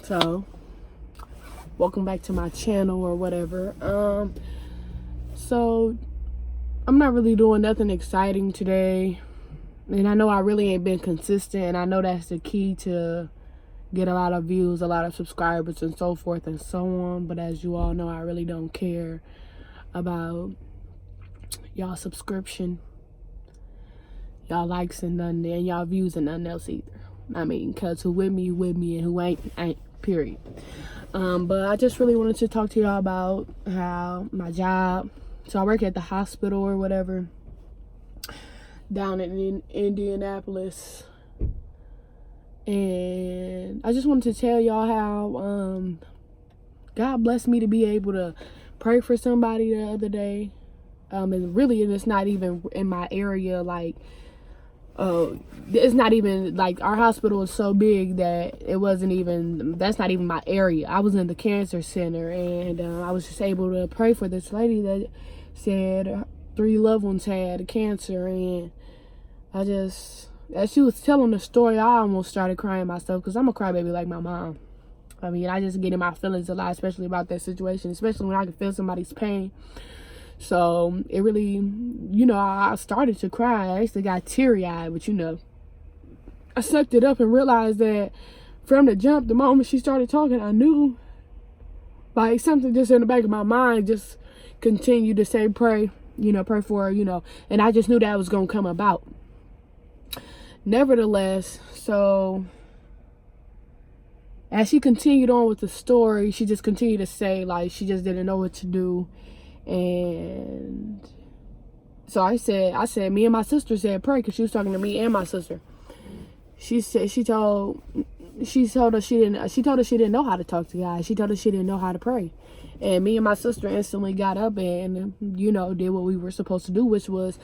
So, welcome back to my channel or whatever. So I'm not really doing nothing exciting today. And I know I really ain't been consistent, and I know that's the key to get a lot of views, a lot of subscribers, and so forth and so on. But as you all know, I really don't care about y'all subscription, y'all likes, and nothing, and y'all views, and nothing else either. I mean, cause who with me, and who ain't, period. But I just really wanted to talk to y'all about how my job. So I work at the hospital or whatever down in Indianapolis, and I just wanted to tell y'all how God blessed me to be able to pray for somebody the other day. And really, it's not even in my area. Like, it's not even like, our hospital is so big that that's not even my area. I was in the cancer center, and I was just able to pray for this lady that said 3 loved ones had cancer. And as she was telling the story, I almost started crying myself, because I'm a crybaby like my mom. I mean, I just get in my feelings a lot, especially about that situation, especially when I can feel somebody's pain. So it really, I started to cry. I actually got teary-eyed, but I sucked it up and realized that from the jump, the moment she started talking, I knew, like, something just in the back of my mind just continued to say, pray for her, and I just knew that was going to come about. Nevertheless, so as she continued on with the story, she just continued to say, like, she just didn't know what to do. And so I said, me and my sister said pray, because she was talking to me and my sister. She told us she didn't know how to talk to God. She told us she didn't know how to pray. And me and my sister instantly got up and, did what we were supposed to do, which was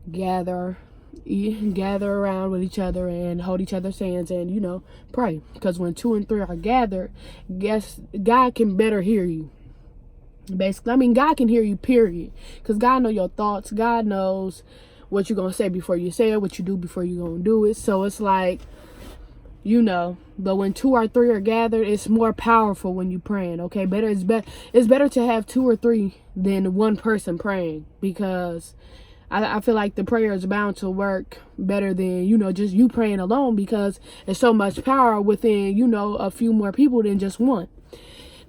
gather around with each other and hold each other's hands and, pray. Because when 2 and 3 are gathered, God can better hear you. Basically, I mean, God can hear you, period. Because God knows your thoughts. God knows what you're going to say before you say it, what you do before you're going to do it. So it's like, but when 2 or 3 are gathered, it's more powerful when you're praying, okay? It's better to have 2 or 3 than one person praying, because I feel like the prayer is bound to work better than, just you praying alone, because there's so much power within, a few more people than just one.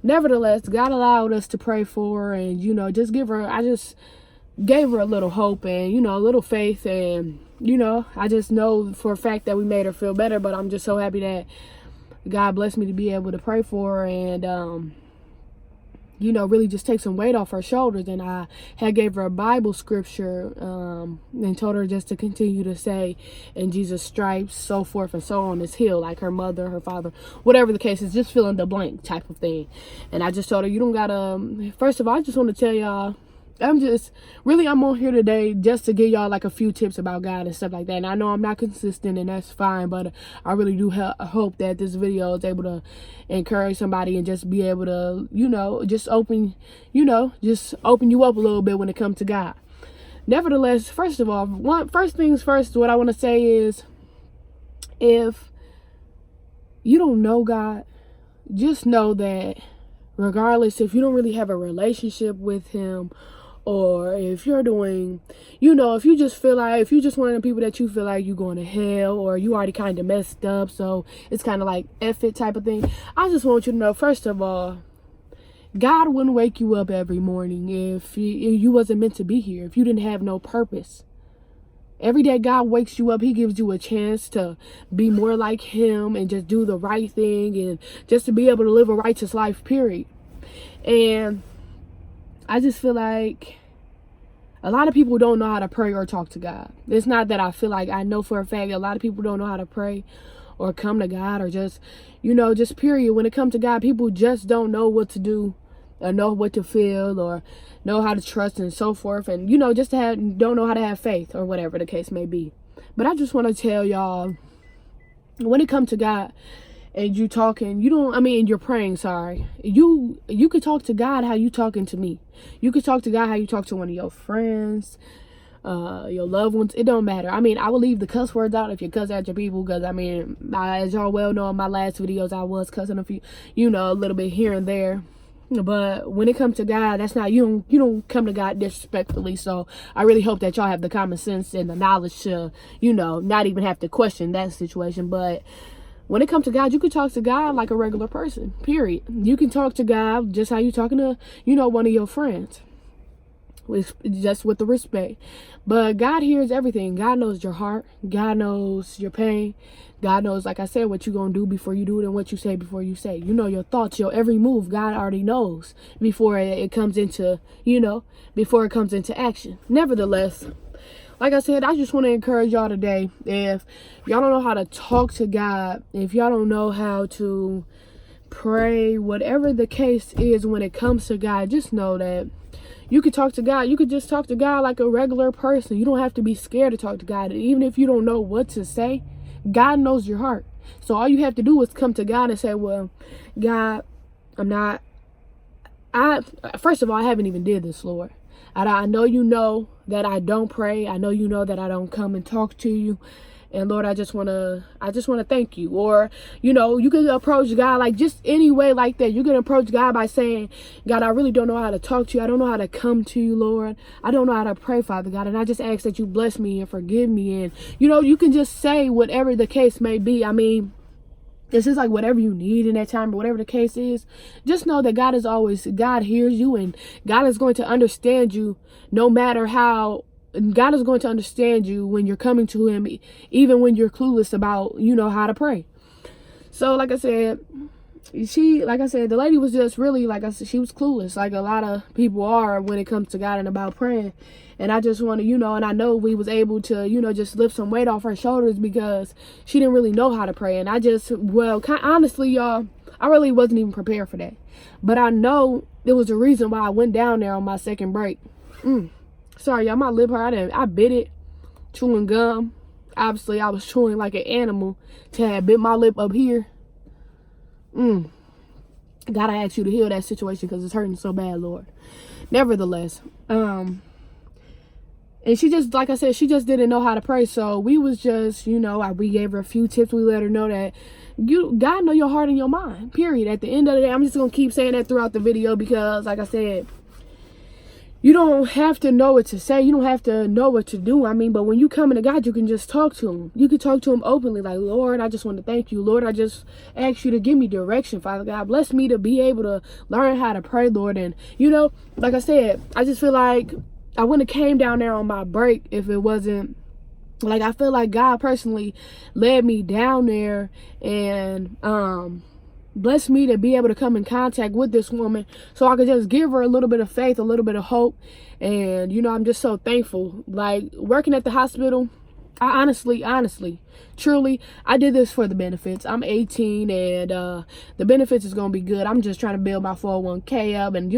Nevertheless, God allowed us to pray for her, and, I just gave her a little hope and, a little faith. And, I just know for a fact that we made her feel better. But I'm just so happy that God blessed me to be able to pray for her and, really just take some weight off her shoulders. And I had gave her a Bible scripture and told her just to continue to say, "In Jesus' stripes, so forth and so on, is healed," like her mother, her father, whatever the case is, just fill in the blank type of thing. And I just told her, you don't gotta, first of all, I just want to tell y'all, I'm on here today just to give y'all like a few tips about God and stuff like that. And I know I'm not consistent, and that's fine, but I really do hope that this video is able to encourage somebody and just be able to, just open you up a little bit when it comes to God. Nevertheless, first of all, first things first, what I want to say is, if you don't know God, just know that regardless if you don't really have a relationship with him, or if you're doing, if you just one of the people that you feel like you're going to hell, or you already kind of messed up, so it's kind of like F it type of thing, I just want you to know, first of all, God wouldn't wake you up every morning if you wasn't meant to be here, if you didn't have no purpose. Every day God wakes you up, he gives you a chance to be more like him and just do the right thing and just to be able to live a righteous life, period. And I just feel like a lot of people don't know how to pray or talk to God. It's not that I feel like, I know for a fact a lot of people don't know how to pray or come to God, or just, just period. When it comes to God, people just don't know what to do, or know what to feel, or know how to trust and so forth. And, just don't know how to have faith, or whatever the case may be. But I just want to tell y'all, when it comes to God, and you talking, you're praying, sorry. You could talk to God how you talking to me. You could talk to God how you talk to one of your friends, your loved ones. It don't matter. I mean, I will leave the cuss words out if you cuss at your people, because I mean, as y'all well know in my last videos, I was cussing a few, a little bit here and there. But when it comes to God, that's not, you don't come to God disrespectfully. So I really hope that y'all have the common sense and the knowledge to, not even have to question that situation. But when it comes to God, you can talk to God like a regular person, period. You can talk to God just how you talking to, one of your friends, just with the respect. But God hears everything. God knows your heart. God knows your pain. God knows, like I said, what you're going to do before you do it, and what you say before you say. Your thoughts, your every move, God already knows before it comes into, before it comes into action. Nevertheless, like I said, I just want to encourage y'all today. If y'all don't know how to talk to God, if y'all don't know how to pray, whatever the case is when it comes to God, just know that you could talk to God. You could just talk to God like a regular person. You don't have to be scared to talk to God. And even if you don't know what to say, God knows your heart. So all you have to do is come to God and say, well, God, first of all, I haven't even did this, Lord. I know you know that I don't pray. I know you know that I don't come and talk to you. And Lord, I just want to thank you. Or, you can approach God like just any way like that. You can approach God by saying, God, I really don't know how to talk to you. I don't know how to come to you, Lord. I don't know how to pray, Father God. And I just ask that you bless me and forgive me. And, you can just say whatever the case may be. I mean, this is like whatever you need in that time, or whatever the case is. Just know that God hears you, and God is going to understand you no matter how. God is going to understand you when you're coming to him, even when you're clueless about, how to pray. So, like I said, the lady was just really, like I said, she was clueless, like a lot of people are when it comes to God and about praying. And I just want to, and I know we was able to, just lift some weight off her shoulders, because she didn't really know how to pray. And honestly, y'all, I really wasn't even prepared for that. But I know there was a reason why I went down there on my second break. Sorry, y'all, my lip hurt. I bit it, chewing gum. Obviously, I was chewing like an animal till I bit my lip up here. God, I ask you to heal that situation, because it's hurting so bad, Lord. Nevertheless, and she just, like I said, she just didn't know how to pray. So we was just, we gave her a few tips. We let her know that God know your heart and your mind, period. At the end of the day, I'm just going to keep saying that throughout the video, because, like I said, you don't have to know what to say. You don't have to know what to do. I mean, but when you come into God, you can just talk to him. You can talk to him openly, like, Lord, I just want to thank you. Lord, I just ask you to give me direction, Father God. Bless me to be able to learn how to pray, Lord. And, like I said, I just feel like I wouldn't have came down there on my break if it wasn't, like, I feel like God personally led me down there and, bless me to be able to come in contact with this woman, so I could just give her a little bit of faith, a little bit of hope. And I'm just so thankful. Like, working at the hospital, I honestly, truly, I did this for the benefits. I'm 18, and the benefits is gonna be good. I'm just trying to build my 401k up, and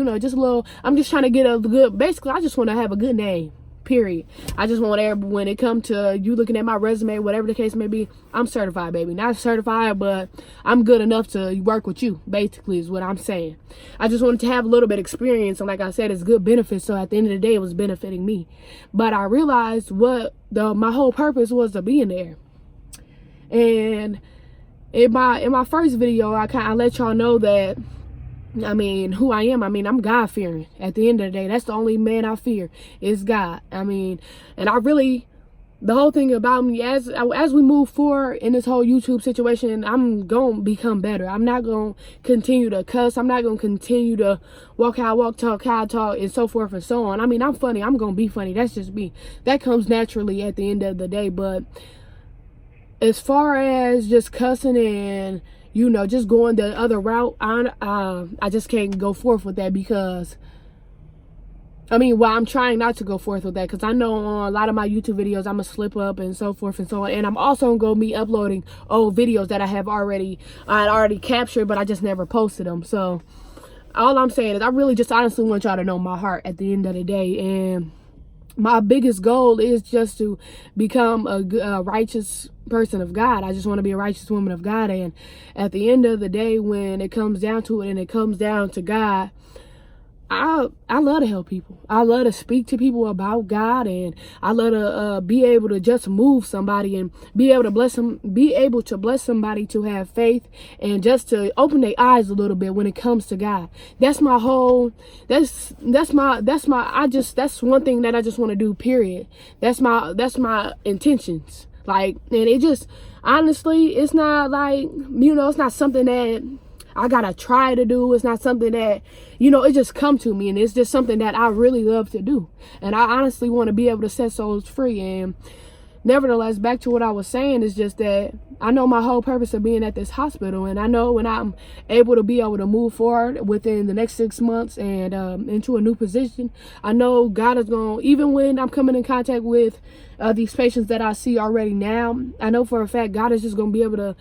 I'm just trying to get a good, basically, I just want to have a good name, period. I just want when it comes to you looking at my resume, whatever the case may be, I'm certified, baby. Not certified, but I'm good enough to work with you, basically, is what I'm saying. I just wanted to have a little bit of experience, and like I said, it's good benefits, so at the end of the day, it was benefiting me. But I realized what my whole purpose was to being there. And in my first video, I let y'all know that, I mean, who I am. I mean, I'm God-fearing. At the end of the day, that's the only man I fear is God. I mean, and the whole thing about me, as we move forward in this whole YouTube situation, I'm going to become better. I'm not going to continue to cuss. I'm not going to continue to walk how I walk, talk how I talk, and so forth and so on. I mean, I'm funny. I'm going to be funny. That's just me. That comes naturally at the end of the day. But as far as just cussing and just going the other route, I just can't go forth with that, because, I'm trying not to go forth with that, because I know on a lot of my YouTube videos, I'm going to slip up and so forth and so on. And I'm also going to be uploading old videos that I had already captured, but I just never posted them. So all I'm saying is I really just honestly want y'all to know my heart at the end of the day. And my biggest goal is just to become a righteous person of God. I just want to be a righteous woman of God. And at the end of the day, when it comes down to it and it comes down to God, I love to help people. I love to speak to people about God, and I love to be able to just move somebody and be able to bless somebody to have faith and just to open their eyes a little bit when it comes to God. That's my whole. That's one thing that I just want to do. Period. That's my intentions. Like, and it just honestly, it's not like, it's not something that I gotta try to do. It's not something that, it just come to me, and it's just something that I really love to do. And I honestly want to be able to set souls free. And nevertheless, back to what I was saying, is just that I know my whole purpose of being at this hospital, and I know when I'm able to be able to move forward within the next 6 months and into a new position, I know God is going, even when I'm coming in contact with these patients that I see already now, I know for a fact God is just going to be able to,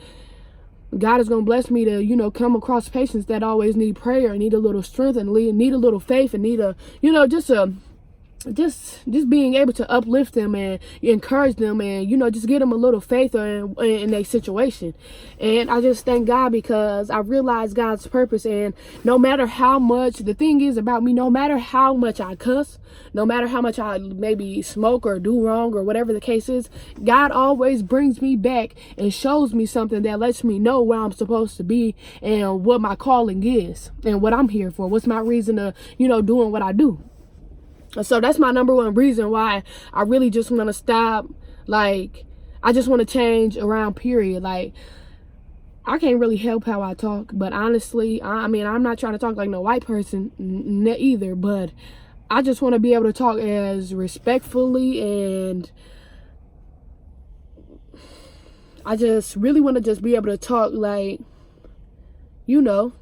God is going to bless me to, come across patients that always need prayer, need a little strength, and need a little faith, and need a, just being able to uplift them and encourage them, and just get them a little faith in their situation. And I just thank God, because I realize God's purpose. And no matter how much, the thing is about me, no matter how much I cuss, no matter how much I maybe smoke or do wrong or whatever the case is, God always brings me back and shows me something that lets me know where I'm supposed to be and what my calling is and what I'm here for. What's my reason to doing what I do. So that's my number one reason why I really just want to stop. Like, I just want to change around, period. Like, I can't really help how I talk, but honestly, I'm not trying to talk like no white person either, but I just want to be able to talk as respectfully, and I just really want to just be able to talk like,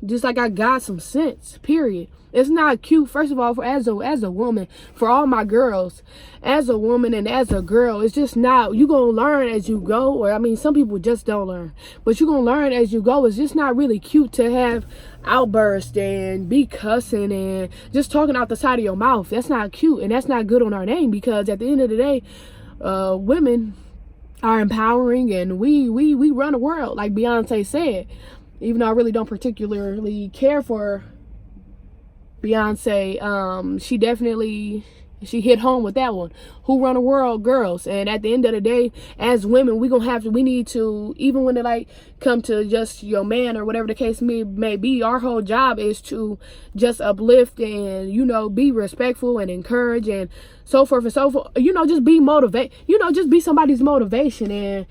just like I got some sense, period. It's not cute, first of all, as a woman, for all my girls, as a woman and as a girl, it's just not, you're going to learn as you go, or some people just don't learn, but you're going to learn as you go. It's just not really cute to have outbursts and be cussing and just talking out the side of your mouth. That's not cute, and that's not good on our name, because at the end of the day, women are empowering, and we run the world, like Beyonce said. Even though I really don't particularly care for Beyonce, she hit home with that one. Who run the world? Girls. And at the end of the day, as women, we need to, even when it come to just your man or whatever the case may be, our whole job is to just uplift and, be respectful and encourage and so forth and so forth. Just be just be somebody's motivation. And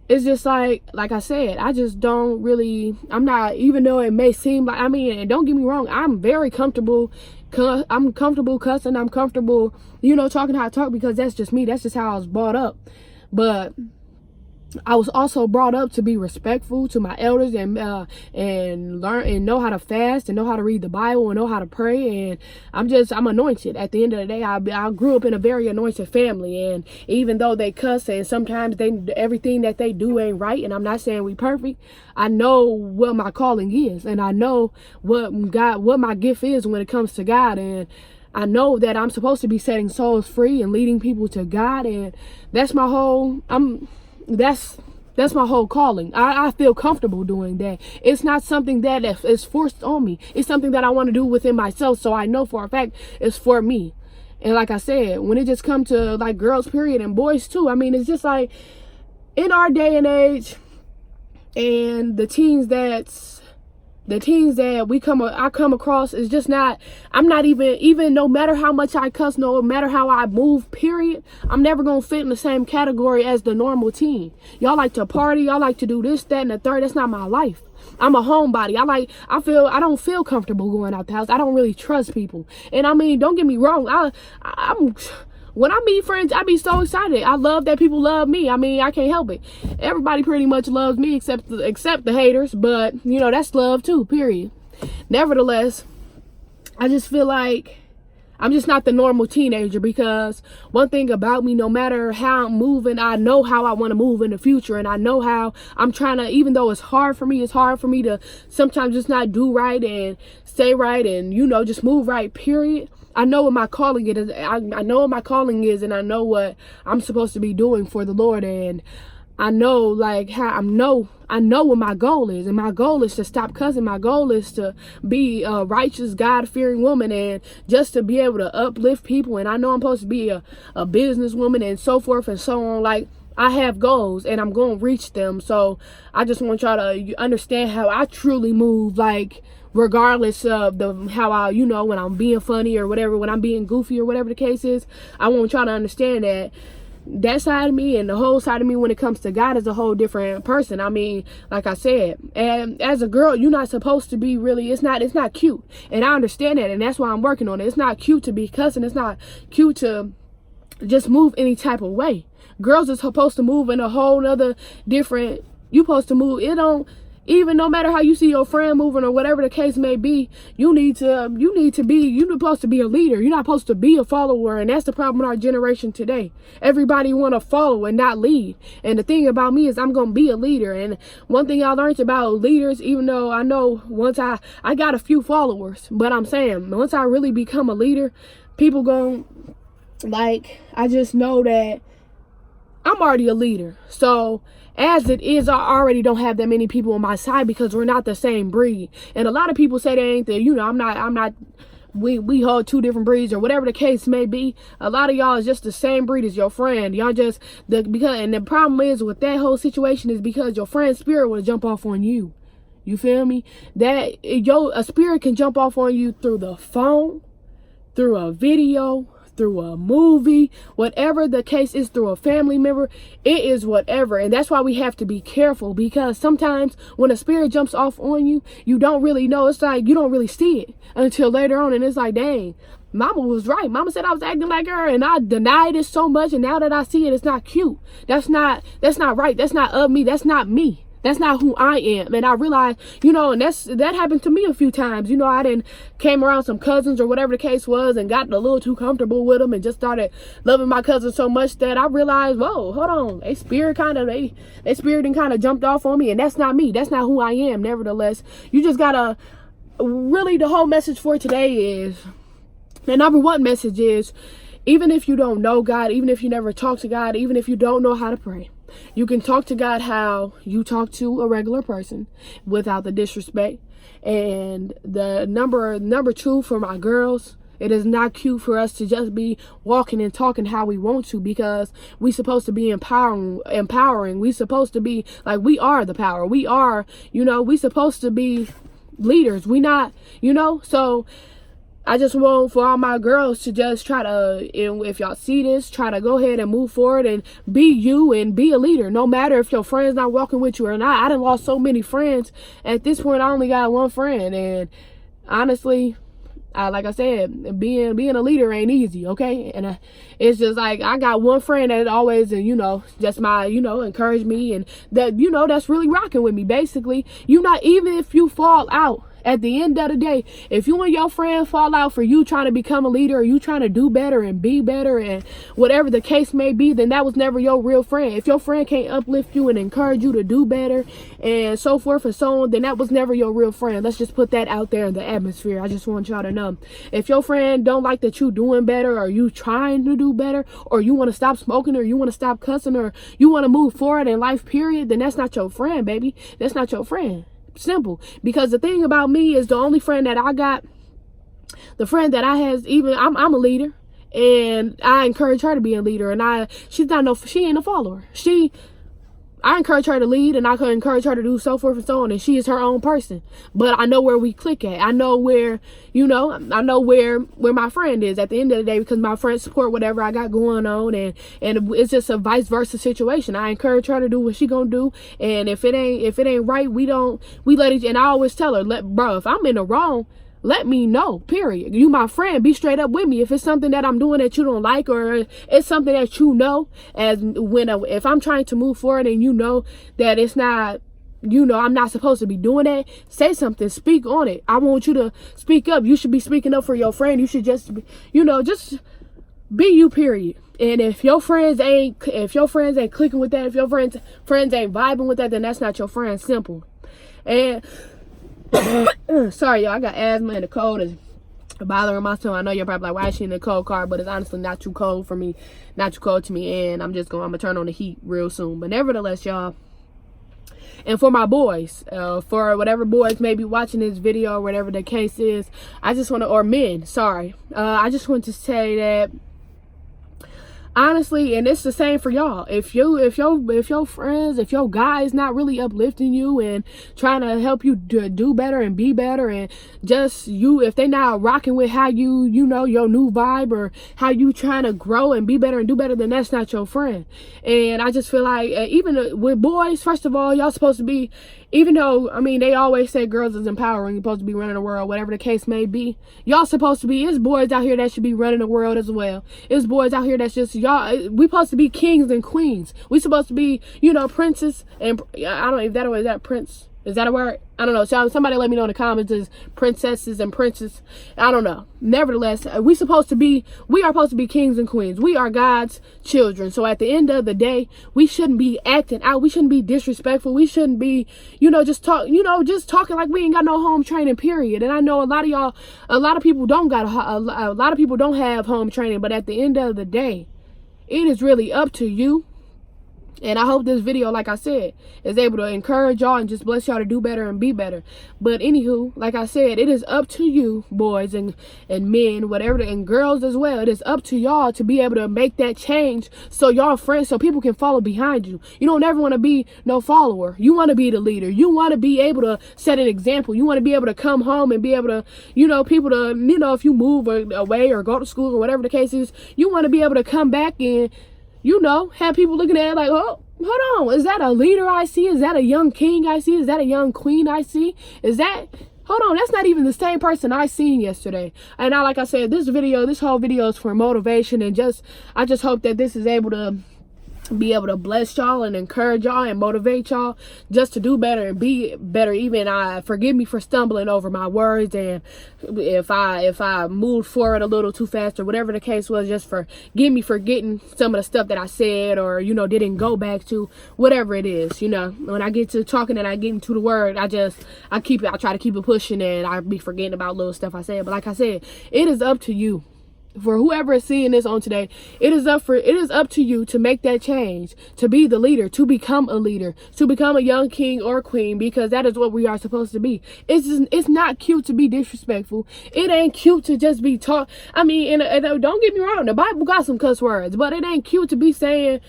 it's just like I said, I just don't really, I'm not, even though it may seem like, and don't get me wrong, I'm very comfortable. I'm comfortable cussing. I'm comfortable, talking how I talk, because that's just me. That's just how I was brought up. But I was also brought up to be respectful to my elders and learn and know how to fast and know how to read the Bible and know how to pray. And I'm anointed. At the end of the day, I grew up in a very anointed family, and even though they cuss and sometimes everything that they do ain't right, and I'm not saying we perfect, I know what my calling is, and I know what my gift is when it comes to God, and I know that I'm supposed to be setting souls free and leading people to God, and that's my whole that's my whole calling. I feel comfortable doing that. It's not something that is forced on me. It's something that I want to do within myself, so I know for a fact it's for me. And like I said, when it just comes to like girls, period, and boys too, it's just like in our day and age, and the teens that I come across is just not, I'm not even no matter how much I cuss, no matter how I move, period, I'm never gonna fit in the same category as the normal teen. Y'all like to party, y'all like to do this, that, and the third. That's not my life. I'm a homebody. I don't feel comfortable going out the house. I don't really trust people. And don't get me wrong, when I meet friends, I be so excited. I love that people love me. I can't help it. Everybody pretty much loves me except the haters, but that's love too, period. Nevertheless, I just feel like I'm just not the normal teenager, because one thing about me, no matter how I'm moving, I know how I want to move in the future, and I know how I'm trying to, even though it's hard for me to sometimes just not do right and say right and just move right, period. I know what my calling is. I know what my calling is, and I know what I'm supposed to be doing for the Lord, and I know I know what my goal is, and my goal is to stop cussing. My goal is to be a righteous, God-fearing woman, and just to be able to uplift people. And I know I'm supposed to be a businesswoman and so forth and so on. Like, I have goals and I'm going to reach them. So I just want y'all to understand how I truly move, like, regardless of how I, when I'm being funny or whatever, when I'm being goofy or whatever the case is. I want y'all to understand that side of me and the whole side of me when it comes to God is a whole different person. I mean, like I said, and as a girl, you're not supposed to be really, it's not cute. And I understand that, and that's why I'm working on it. It's not cute to be cussing. It's not cute to just move any type of way. Girls are supposed to move in a whole nother different, you supposed to move, even no matter how you see your friend moving or whatever the case may be, you're supposed to be a leader. You're not supposed to be a follower. And that's the problem with our generation today. Everybody want to follow and not lead. And the thing about me is I'm going to be a leader. And one thing I learned about leaders, even though I know once I got a few followers, but I'm saying once I really become a leader, people I just know that I'm already a leader. So as it is, I already don't have that many people on my side because we're not the same breed. And a lot of people say they ain't the, we hold two different breeds or whatever the case may be. A lot of y'all is just the same breed as your friend. Y'all just, and the problem is with that whole situation is because your friend's spirit will jump off on you. You feel me? That a spirit can jump off on you through the phone, through a video, through a movie, whatever the case is, through a family member. It is whatever. And that's why we have to be careful, because sometimes when a spirit jumps off on you, you don't really know. It's like you don't really see it until later on, and it's like, dang, mama was right. Mama said I was acting like her, and I denied it so much, and now that I see it, it's not cute. That's not right. That's not of me. That's not me. That's not who I am. And I realized, and that happened to me a few times. I came around some cousins or whatever the case was and got a little too comfortable with them and just started loving my cousins so much that I realized, whoa, hold on. They spirit kind of jumped off on me, and that's not me. That's not who I am. Nevertheless, you just gotta, really, the whole message for today is, the number one message is, even if you don't know God, even if you never talk to God, even if you don't know how to pray, you can talk to God how you talk to a regular person without the disrespect. And the number two for my girls, it is not cute for us to just be walking and talking how we want to, because we supposed to be empowering. We supposed to be like, we are the power. We are, we supposed to be leaders. We not, so I just want for all my girls to just try to, if y'all see this, try to go ahead and move forward and be you and be a leader. No matter if your friend's not walking with you or not. I done lost so many friends. At this point, I only got one friend. And honestly, like I said, being a leader ain't easy, okay? And it's just like, I got one friend that always, just my, encourage me. And that, that's really rocking with me, basically. Even if you fall out, at the end of the day, if you and your friend fall out for you trying to become a leader, or you trying to do better and be better and whatever the case may be, then that was never your real friend. If your friend can't uplift you and encourage you to do better and so forth and so on, then that was never your real friend. Let's just put that out there in the atmosphere. I just want y'all to know. If your friend don't like that you doing better, or you trying to do better, or you want to stop smoking, or you want to stop cussing, or you want to move forward in life, period, then that's not your friend, baby. That's not your friend. Simple. Because the thing about me is, the only friend that I got, the friend that I has, even I'm a leader, and I encourage her to be a leader, and she ain't a follower. I encourage her to lead, and I could encourage her to do so forth and so on, and she is her own person. But I know where we click at. I know where, I know where my friend is at the end of the day, because my friends support whatever I got going on, and it's just a vice versa situation. I encourage her to do what she gonna do, and if it ain't right, we let it. And I always tell her, bro, if I'm in the wrong, let me know, period. You my friend, be straight up with me. If it's something that I'm doing that you don't like, or it's something that if I'm trying to move forward and that it's not, I'm not supposed to be doing that, say something, speak on it. I want you to speak up. You should be speaking up for your friend. You should just, just be you, period. And if your friends ain't clicking with that, if your friends ain't vibing with that, then that's not your friend. Simple. And sorry, y'all, I got asthma, and the cold is bothering my tongue. I know you're probably like, why is she in the cold car? But it's honestly not too cold for me, not too cold to me, and I'm gonna turn on the heat real soon. But nevertheless, y'all, And for my boys, for whatever boys may be watching this video or whatever the case is, I just want to, or men, sorry, I just want to say that honestly, and it's the same for y'all, if your friends, if your guy is not really uplifting you and trying to help you do better and be better, and just if they not rocking with how you know your new vibe, or how you trying to grow and be better and do better, then that's not your friend. And I just feel like even with boys, first of all, y'all supposed to be, even though, I mean, they always say girls is empowering, you're supposed to be running the world, whatever the case may be, y'all supposed to be, it's boys out here that should be running the world as well. It's boys out here that's just, y'all, we supposed to be kings and queens. We supposed to be, you know, princes, and I don't know if that is that prince. Is that a word? I don't know. So somebody let me know in the comments. Is princesses and princes? I don't know. Nevertheless, we are supposed to be kings and queens. We are God's children. So at the end of the day, we shouldn't be acting out. We shouldn't be disrespectful. We shouldn't be, just talking like we ain't got no home training, period. And I know a lot of people don't have home training, but at the end of the day, it is really up to you. And I hope this video, like I said, is able to encourage y'all and just bless y'all to do better and be better. But anywho, like I said, it is up to you, boys and men, whatever, and girls as well. It is up to y'all to be able to make that change so y'all friends, so people can follow behind you. You don't ever want to be no follower. You want to be the leader. You want to be able to set an example. You want to be able to come home and be able to, people to, if you move away or go to school or whatever the case is, you want to be able to come back and, have people looking at it like, oh, hold on, is that a leader I see? Is that a young king I see? Is that a young queen I see? Hold on, that's not even the same person I seen yesterday. And now, like I said, this whole video is for motivation, and I just hope that this is able to be able to bless y'all and encourage y'all and motivate y'all just to do better and be better. Even forgive me for stumbling over my words, and if I moved forward a little too fast or whatever the case was, just forgive me for getting some of the stuff that I said or didn't go back to, whatever it is. When I get to talking and I get into the word, I try to keep it pushing, and I be forgetting about little stuff I said. But like I said, it is up to you. For whoever is seeing this on today, it is up to you to make that change, to be the leader, to become a leader, to become a young king or queen, because that is what we are supposed to be. It's not cute to be disrespectful. It ain't cute to just be I mean, and don't get me wrong, the Bible got some cuss words, but it ain't cute to be saying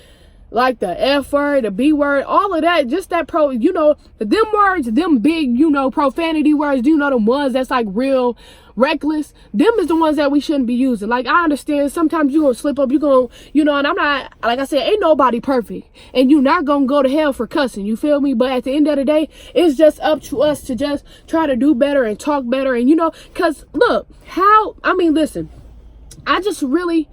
like the F word, the B word, all of that, just that them words, them big, profanity words, them ones that's like real reckless, them is the ones that we shouldn't be using. Like, I understand sometimes you're gonna slip up, you're gonna, and I'm not, like I said, ain't nobody perfect, and you're not gonna go to hell for cussing, you feel me? But at the end of the day, it's just up to us to just try to do better and talk better, and because look, listen, I just really,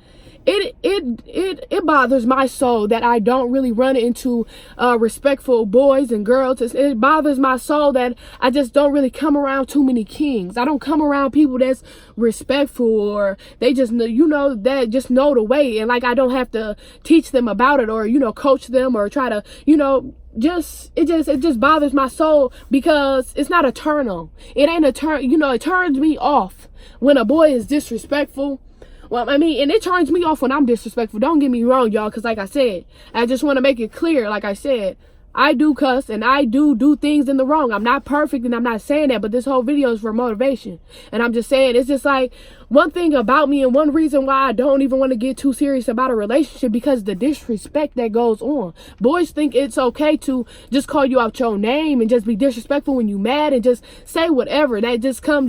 it bothers my soul that I don't really run into respectful boys and girls. It bothers my soul that I just don't really come around too many kings. I don't come around people that's respectful, or they just that just know the way, and like I don't have to teach them about it, or coach them, or try to it just bothers my soul, because it's not a turn on. It ain't a turn. It turns me off when a boy is disrespectful. Well, and it turns me off when I'm disrespectful. Don't get me wrong, y'all, because like I said, I just want to make it clear, like I said, I do cuss and I do things in the wrong. I'm not perfect, and I'm not saying that, but this whole video is for motivation. And I'm just saying, it's just like one thing about me, and one reason why I don't even want to get too serious about a relationship, because the disrespect that goes on. Boys think it's okay to just call you out your name and just be disrespectful when you mad, and just say whatever that just come,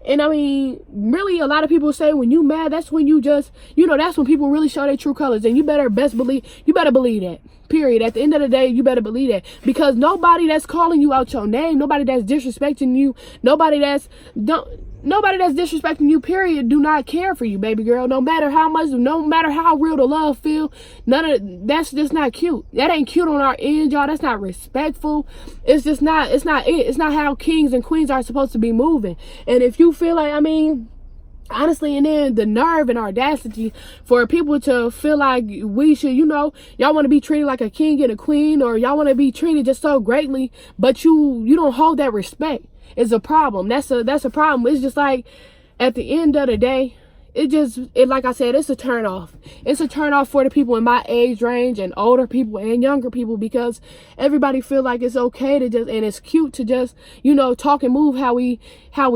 and I mean, really, a lot of people say when you mad, that's when you just, that's when people really show their true colors, and you better believe that. Period. At the end of the day, you better believe that, because nobody that's calling you out your name, nobody that's disrespecting you, nobody that's disrespecting you, period, do not care for you, baby girl. No matter how real the love feel, that's just not cute. That ain't cute on our end, y'all. That's not respectful. It's just not. It's not how kings and queens are supposed to be moving. And if you feel like, honestly, and then the nerve and audacity for people to feel like we should, y'all want to be treated like a king and a queen, or y'all want to be treated just so greatly, but you don't hold that respect, is a problem. That's a problem. It's just like, at the end of the day, like I said, it's a turn off. It's a turn off for the people in my age range and older people and younger people, because everybody feel like it's okay to just, and it's cute to just, talk and move how we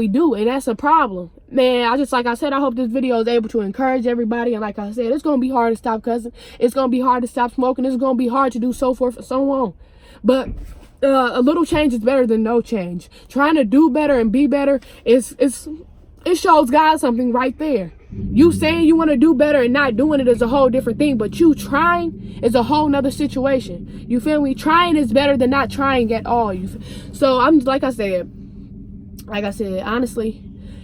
do. And that's a problem. Man, like I said, I hope this video is able to encourage everybody. And like I said, it's going to be hard to stop cussing. It's going to be hard to stop smoking. It's going to be hard to do so forth and so on. But a little change is better than no change. Trying to do better and be better it shows God something right there. You saying you want to do better and not doing it is a whole different thing, but you trying is a whole nother situation. You feel me? Trying is better than not trying at all. So I'm like I said, honestly,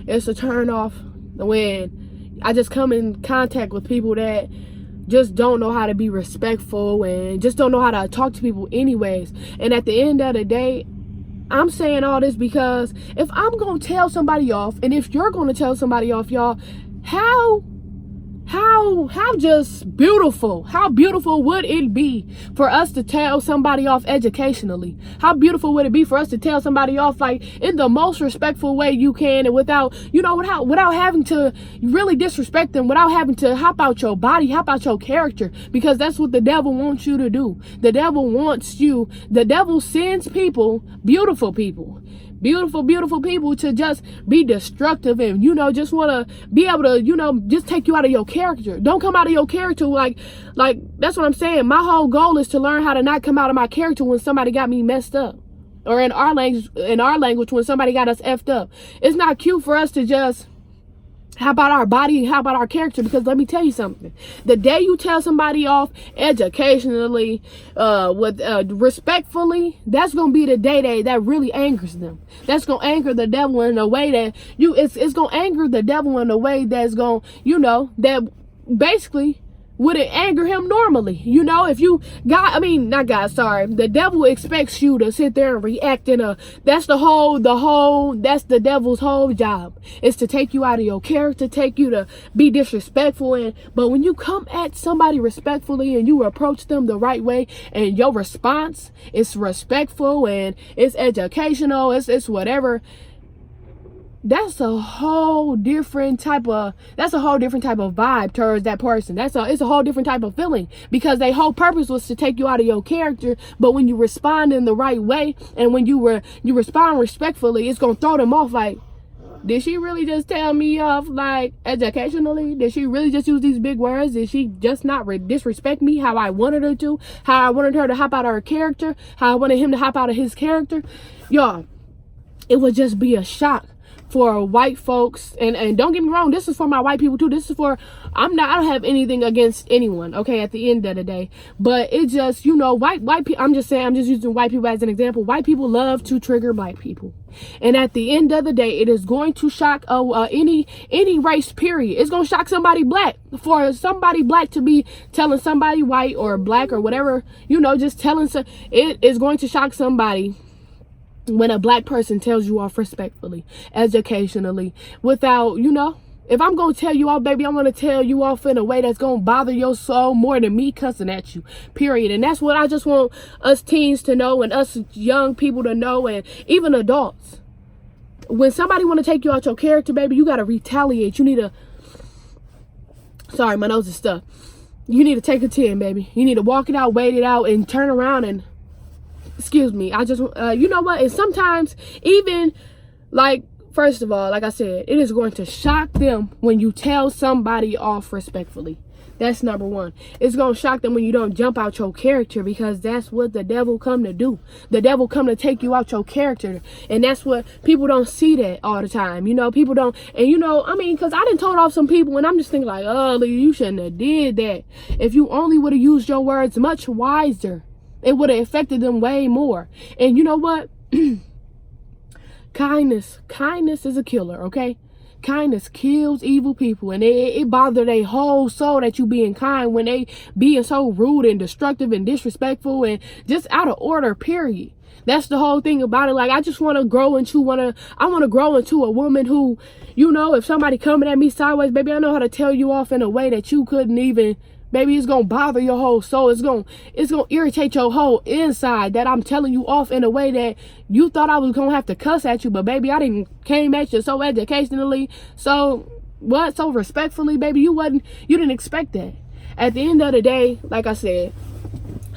it's a turn off when I just come in contact with people that just don't know how to be respectful and just don't know how to talk to people anyways. And at the end of the day, I'm saying all this because if I'm going to tell somebody off, and if you're going to tell somebody off, y'all, how beautiful would it be for us to tell somebody off educationally? How beautiful would it be for us to tell somebody off like in the most respectful way you can, and without having to really disrespect them, without having to hop out your body, hop out your character, because that's what the devil wants you to do. The devil sends people, beautiful people to just be destructive and just want to be able to just take you out of your character. Don't come out of your character like that's what I'm saying. My whole goal is to learn how to not come out of my character when somebody got me messed up, or in our language when somebody got us effed up. It's not cute for us to just how about our body? How about our character? Because let me tell you something. The day you tell somebody off educationally, respectfully, that's going to be the day that really angers them. That's going to anger the devil in a way that it's going to anger the devil in a way that's going, that basically wouldn't anger him normally. If you the devil expects you to sit there and react that's the devil's whole job, is to take you out of your character, take you to be disrespectful. But when you come at somebody respectfully and you approach them the right way, and your response is respectful and it's educational, it's whatever, that's a whole different type of vibe towards that person. It's a whole different type of feeling, because their whole purpose was to take you out of your character. But when you respond in the right way, and when you respond respectfully, it's gonna throw them off. Like, did she really just tell me off like educationally? Did she really just use these big words? Did she just not disrespect me how I wanted her to? How I wanted her to hop out of her character? How I wanted him to hop out of his character? Y'all, it would just be a shock for white folks, and don't get me wrong, this is for my white people too. This is for, I don't have anything against anyone, okay, at the end of the day, but it just, white people, I'm just using white people as an example. White people love to trigger black people, and at the end of the day, it is going to shock any race, period. It's going to shock somebody black. For somebody black to be telling somebody white or black or whatever, just telling it is going to shock somebody when a black person tells you off respectfully, educationally, without, if I'm going to tell you off, baby, I'm going to tell you off in a way that's going to bother your soul more than me cussing at you, period. And that's what I just want us teens to know, and us young people to know, and even adults. When somebody want to take you out your character, baby, you got to retaliate. You need to, sorry, my nose is stuck. You need to take a 10, baby. You need to walk it out, wait it out, and turn around and, excuse me, I just, you know what, and sometimes even, like, first of all, like I said, it is going to shock them when you tell somebody off respectfully. That's number one. It's going to shock them when you don't jump out your character, because that's what the devil come to do. The devil come to take you out your character, and that's what people don't see that all the time. People don't, and because I done told off some people, and I'm just thinking like, oh, you shouldn't have did that. If you only would have used your words much wiser, it would have affected them way more. And you know what? Kindness is a killer, okay? Kindness kills evil people, and it bothers their whole soul that you being kind when they being so rude and destructive and disrespectful and just out of order, period. That's the whole thing about it. Like, I just want to grow into a woman who, if somebody coming at me sideways, baby, I know how to tell you off in a way that you couldn't even. Baby, it's going to bother your whole soul. It's going to irritate your whole inside, that I'm telling you off in a way that you thought I was going to have to cuss at you. But baby, I didn't came at you so educationally. So What? So respectfully, baby, you didn't expect that. At the end of the day, like I said,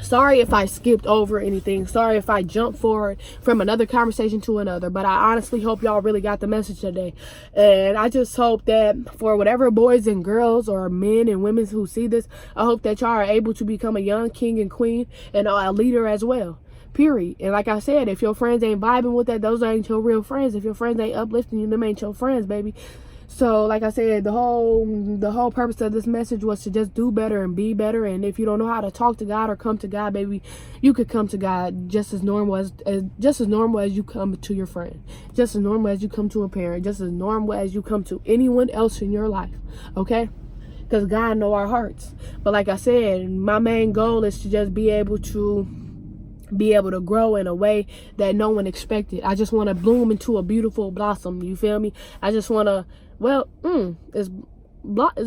sorry if I skipped over anything. Sorry if I jumped forward from another conversation to another. But I honestly hope y'all really got the message today. And I just hope that for whatever boys and girls or men and women who see this, I hope that y'all are able to become a young king and queen and a leader as well. Period. And like I said, if your friends ain't vibing with that, those ain't your real friends. If your friends ain't uplifting you, them ain't your friends, baby. So like I said, the whole purpose of this message was to just do better and be better. And if you don't know how to talk to God or come to God, baby, you could come to God just as normal as you come to your friend, just as normal as you come to a parent, just as normal as you come to anyone else in your life. Okay? Because God know our hearts. But like I said, my main goal is to just be able to grow in a way that no one expected. I just want to bloom into a beautiful blossom. You feel me? I just want to, is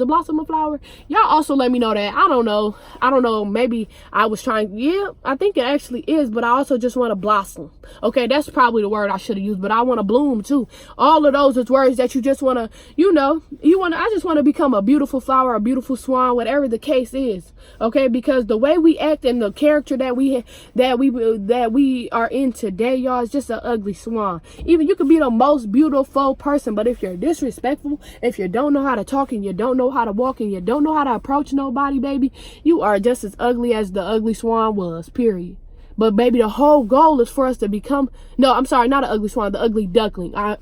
a blossom a flower? Y'all also let me know that. I don't know. Maybe I was trying. Yeah, I think it actually is. But I also just want to blossom. Okay, that's probably the word I should have used. But I want to bloom too. All of those is words that you just want to, I just want to become a beautiful flower, a beautiful swan, whatever the case is. Okay, because the way we act and the character that we are in today, y'all, is just an ugly swan. Even you could be the most beautiful person, but if you're disrespectful, if you don't know how to talk and you don't know how to walk and you don't know how to approach nobody, baby, you are just as ugly as the ugly swan was, period. But baby, the whole goal is for us to become, no, I'm sorry, not an ugly swan, the ugly duckling. I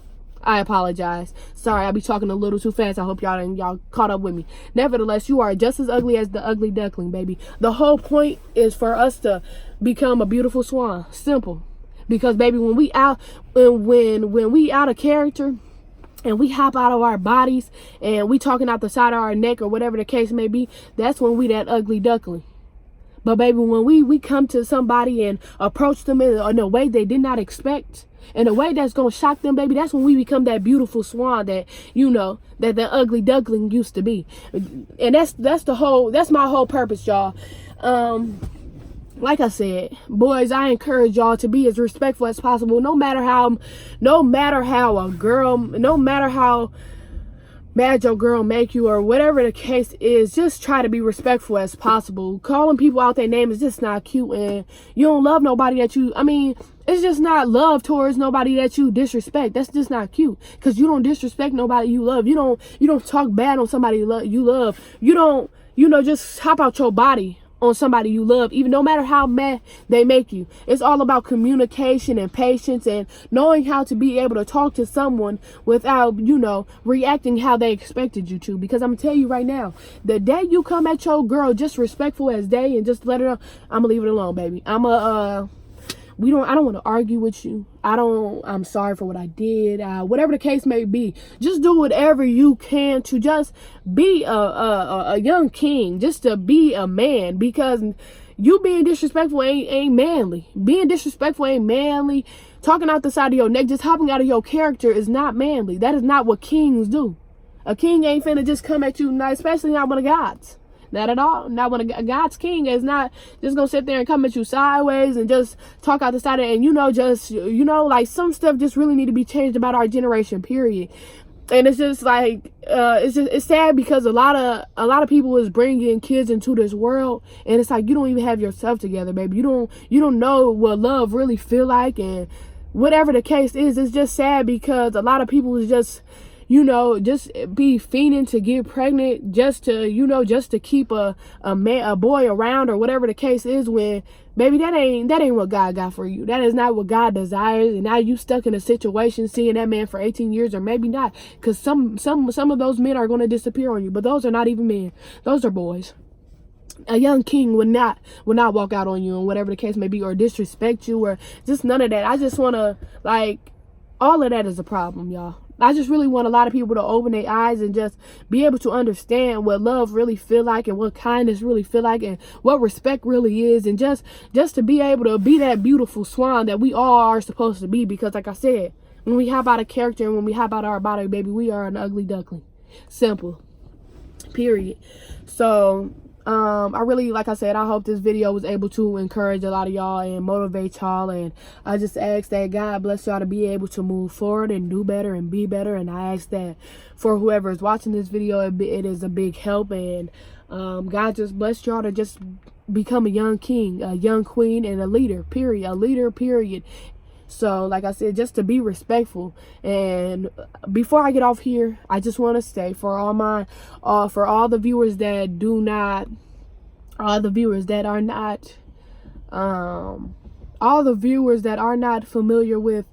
apologize. Sorry, I be talking a little too fast. I hope y'all caught up with me. Nevertheless, you are just as ugly as the ugly duckling, baby. The whole point is for us to become a beautiful swan. Simple. Because baby, when we out of character, and we hop out of our bodies and we talking out the side of our neck or whatever the case may be, that's when we that ugly duckling. But baby, when we come to somebody and approach them in a way they did not expect, in a way that's gonna shock them, baby, that's when we become that beautiful swan that that the ugly duckling used to be. And that's my whole purpose, y'all. Like I said, boys, I encourage y'all to be as respectful as possible. No matter how mad your girl make you or whatever the case is, just try to be respectful as possible. Calling people out their name is just not cute, and you don't love nobody it's just not love towards nobody that you disrespect. That's just not cute, because you don't disrespect nobody you love. You don't talk bad on somebody you love. You don't just hop out your body on somebody you love, even no matter how mad they make you. It's all about communication and patience and knowing how to be able to talk to someone without, reacting how they expected you to. Because I'm gonna tell you right now, the day you come at your girl just respectful as they and just let her know, I'm gonna leave it alone, baby. I don't want to argue with you. I'm sorry for what I did. Whatever the case may be, just do whatever you can to just be a young king, just to be a man, because you being disrespectful ain't manly. Being disrespectful ain't manly. Talking out the side of your neck, just hopping out of your character is not manly. That is not what kings do. A king ain't finna just come at you, especially not one of God's. Not at all. Not when God's king is not just gonna sit there and come at you sideways and just talk out the side of it. And like some stuff just really need to be changed about our generation, period. And it's just like it's sad because a lot of people is bringing kids into this world, and it's like you don't even have yourself together, baby. You don't know what love really feel like, and whatever the case is, it's just sad because a lot of people is just just be fiending to get pregnant just to keep a boy around or whatever the case is, when baby, that ain't what God got for you. That is not what God desires. And now you stuck in a situation seeing that man for 18 years, or maybe not, because some of those men are going to disappear on you, but those are not even men. Those are boys. A young king would not walk out on you, and whatever the case may be, or disrespect you, or just none of that. I just want to, all of that is a problem, y'all. I just really want a lot of people to open their eyes and just be able to understand what love really feel like, and what kindness really feel like, and what respect really is, and just to be able to be that beautiful swan that we all are supposed to be. Because like I said, when we hop out of character and when we hop out of our body, baby, we are an ugly duckling. Simple. Period. So I really, like I said, I hope this video was able to encourage a lot of y'all and motivate y'all. And I just ask that God bless y'all to be able to move forward and do better and be better. And I ask that for whoever is watching this video, it is a big help. And God just bless y'all to just become a young king, a young queen, and a leader, period. A leader, period. So, like I said, just to be respectful. And before I get off here, I just want to say for all the viewers that do not, all the viewers that are not, all the viewers that are not familiar with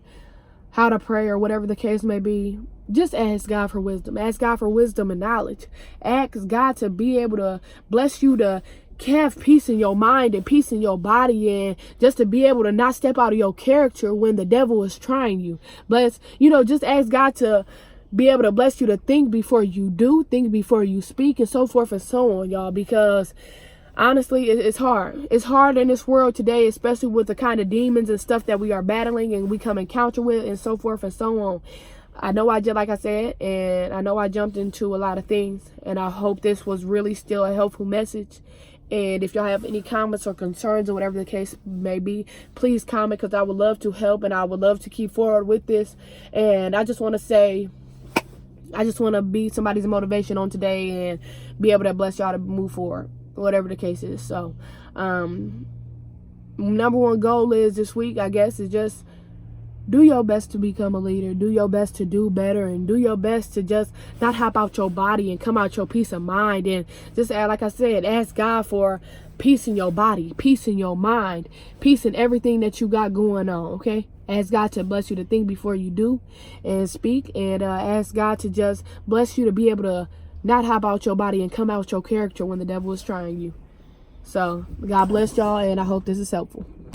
how to pray or whatever the case may be, just ask God for wisdom. Ask God for wisdom and knowledge. Ask God to be able to bless you to have peace in your mind and peace in your body, and just to be able to not step out of your character when the devil is trying you. Bless, just ask God to be able to bless you to think before you do, think before you speak, and so forth and so on, y'all, because honestly, it's hard. It's hard in this world today, especially with the kind of demons and stuff that we are battling and we come encounter with, and so forth and so on. I know I did, like I said, and I know I jumped into a lot of things, and I hope this was really still a helpful message. And if y'all have any comments or concerns or whatever the case may be, please comment, because I would love to help and I would love to keep forward with this. And I just want to say, I just want to be somebody's motivation on today and be able to bless y'all to move forward, whatever the case is. So, number one goal is this week, I guess, is just do your best to become a leader. Do your best to do better, and do your best to just not hop out your body and come out your peace of mind. And just, like I said, ask God for peace in your body, peace in your mind, peace in everything that you got going on, okay? Ask God to bless you to think before you do and speak, and ask God to just bless you to be able to not hop out your body and come out your character when the devil is trying you. So, God bless y'all, and I hope this is helpful.